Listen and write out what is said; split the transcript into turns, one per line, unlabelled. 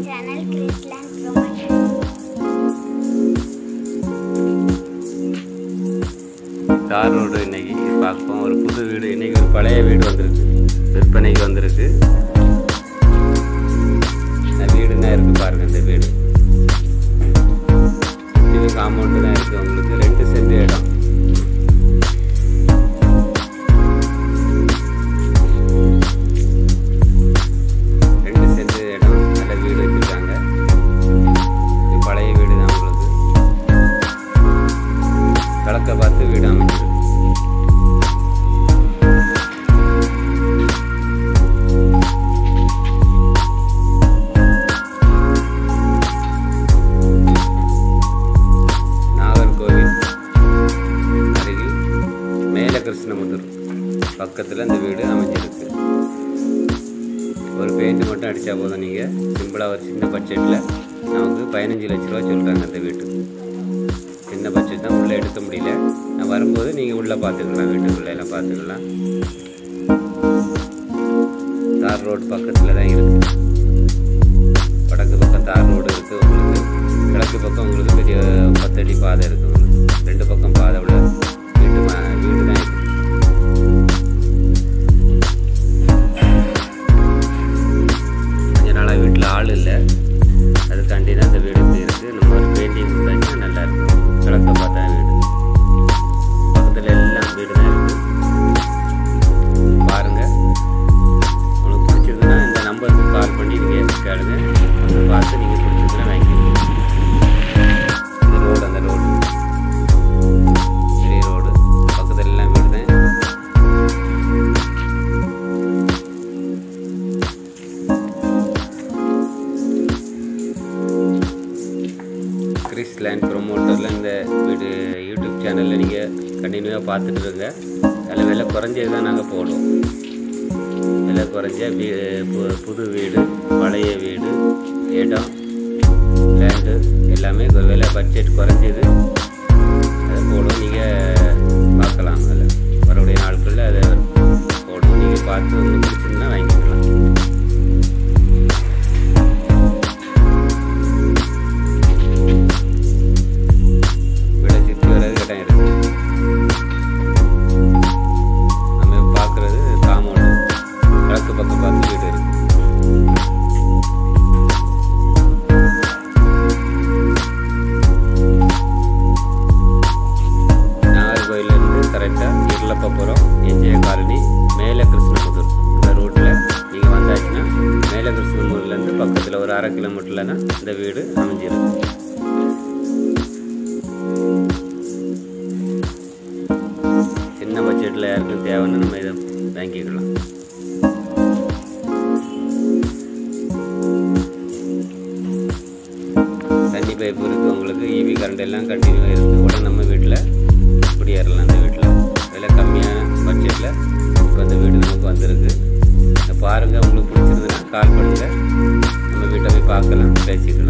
channel Chrisland Promotion.
தார் road இன்னைக்கு பார்ப்போம். ஒரு புது வீடு, இன்னைக்கு ஒரு பழைய வீடு வந்திருக்கு, விற்பனைக்கு வந்திருக்கு. இந்த வீடுனா இருக்கு பாருங்க. இந்த வீடு இது காம்பவுண்டு தான் இருக்கு. உங்களுக்கு 2 சென்ட் இடம். கிழக்க பார்த்து வீடு அமைஞ்சிருக்கு. நாகர்கோவில் அருகில் மேலகிருஷ்ணமுதூர் பக்கத்தில் இந்த வீடு அமைஞ்சிருக்கு. ஒரு பெயிண்ட் மட்டும் அடித்தா போதும். நீங்கள் சிம்பிளாக ஒரு சின்ன பட்ஜெட்டில் நமக்கு 15 லட்ச ரூபா சொல்கிறாங்க அந்த வீட்டுக்கு. சின்ன பட்ஜெட் தான், உள்ளே எடுக்க முடியல. நான் வரும்போது நீங்கள் உள்ளே பார்த்துக்கலாம், வீட்டுக்குள்ளே எல்லாம் பார்த்துக்கலாம். தார் ரோடு பக்கத்தில் தான் இருக்குது. வடக்கு பக்கம் தார் ரோடு இருக்குது உங்களுக்கு. கிழக்கு பக்கம் உங்களுக்கு பெரிய 10 அடி பாதை இருக்குது உங்களுக்கு. 2 பக்கம் பாதை உள்ள வீடு தான் இருக்குது. கொஞ்ச நாளாக வீட்டில் ஆள் இல்லை, அதுக்காண்டி தான் இந்த வீடு இப்படி இருக்குது. நம்ம ஒரு பெயிண்டிங் கொடுத்தாச்சுன்னா நல்லா இருக்கும். கிழக்க பார்த்தா வீடு, பக்கத்தில் எல்லாம் வீடு தான் இருக்குது. பாருங்கள், உங்களுக்கு பிடிச்சிருக்குன்னா இந்த நம்பருக்கு கால் பண்ணி நீங்கள் கேளுங்க. வந்து பார்த்து நீங்கள் பிடிச்சிருக்குன்னா வாங்கிக்கோங்க. இந்த ரோடு, அந்த ரோடு பெரிய ரோடு, பக்கத்தில் எல்லாம் வீடு தான். கிறிஸ்லேண்ட் ப்ரொமோட்டரில் இந்த வீடு யூடியூப் சேனலில் நீங்கள் கண்டினியூவாக பார்த்துட்டு இருங்க. அதில் விலை குறைஞ்சது தான் நாங்கள் போடுவோம். விலை குறைஞ்ச புது வீடு, பழைய வீடு, இடம், லேண்டு எல்லாமே விலை பட்ஜெட் குறைஞ்சது அதை போடுவோம். நீங்கள் பார்க்கலாம். அதில் வரக்கூடிய நாட்களில் அதை போடுவோம். நீங்கள் பார்த்து உங்களுக்கு பிடிச்சிருந்தா வாங்கிக்கலாம். இருளப்பபுரம் என்ஜிஏ காலனி, மேலகிருஷ்ணமுதூர் இந்த ரோட்டில் நீங்கள் வந்தாச்சுன்னா மேலகிருஷ்ணமுதூர்லேருந்து பக்கத்தில் ஒரு 1/2 கிலோமீட்டரில் தான் இந்த வீடு அமைஞ்சிருக்கு. சின்ன பட்ஜெட்டில் யாருக்கும் தேவைன்னு நம்ம இதை வாங்கிக்கலாம். தண்ணி பைப்பு இருக்குது உங்களுக்கு. ஈவி கரண்ட் எல்லாம் கண்டினியூவாக இருக்குது. கூட நம்ம வீட்டில் குடியேறலாம். அந்த வீட்டில் விலை கம்மியான பட்ஜெட்டில் இப்போ அந்த வீடு நமக்கு வந்திருக்கு. பாருங்கள், உங்களுக்கு பிடிச்சிருந்ததுன்னா கால் பண்ணுங்கள். நம்ம வீட்டை போய் பார்க்கலாம், பேசிக்கலாம்.